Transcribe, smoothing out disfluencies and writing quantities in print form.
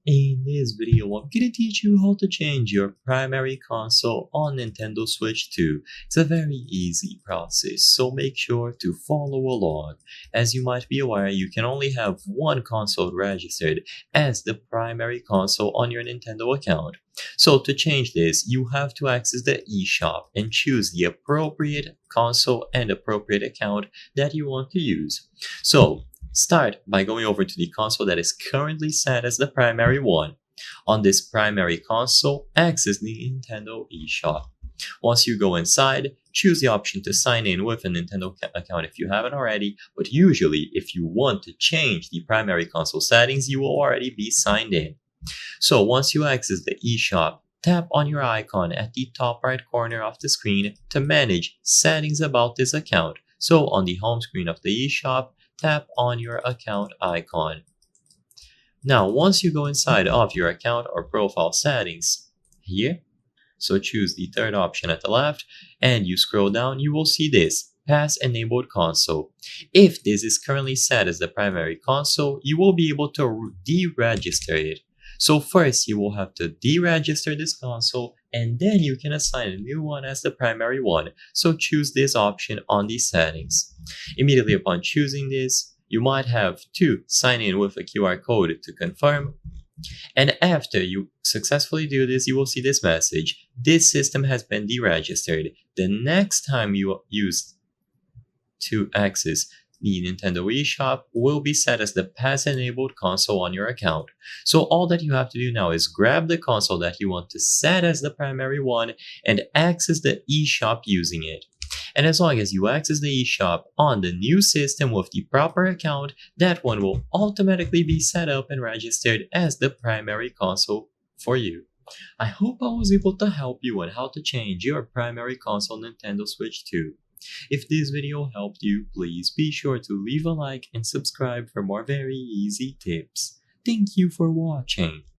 In this video, I'm gonna teach you how to change your primary console on Nintendo Switch 2. It's a very easy process, so make sure to follow along. As you might be aware, you can only have one console registered as the primary console on your Nintendo account. So to change this, you have to access the eShop and choose the appropriate console and appropriate account that you want to use. So start by going over to the console that is currently set as the primary one. On this primary console, access the Nintendo eShop. Once you go inside, choose the option to sign in with a Nintendo account if you haven't already, but usually if you want to change the primary console settings, you will already be signed in. So once you access the eShop, tap on your icon at the top right corner of the screen to manage settings about this account. So on the home screen of the eShop, tap on your account icon. Now, once you go inside of your account or profile settings here, so choose the third option at the left and you scroll down, you will see this Pass Enabled Console. If this is currently set as the primary console, you will be able to deregister it. So first, you will have to deregister this console and then you can assign a new one as the primary one. So choose this option on the settings. Immediately upon choosing this, you might have to sign in with a QR code to confirm. And after you successfully do this, you will see this message. This system has been deregistered. The next time you use to access the Nintendo eShop will be set as the Pass-enabled console on your account. So all that you have to do now is grab the console that you want to set as the primary one and access the eShop using it. And as long as you access the eShop on the new system with the proper account, that one will automatically be set up and registered as the primary console for you. I hope I was able to help you on how to change your primary console Nintendo Switch 2. If this video helped you, please be sure to leave a like and subscribe for more very easy tips. Thank you for watching.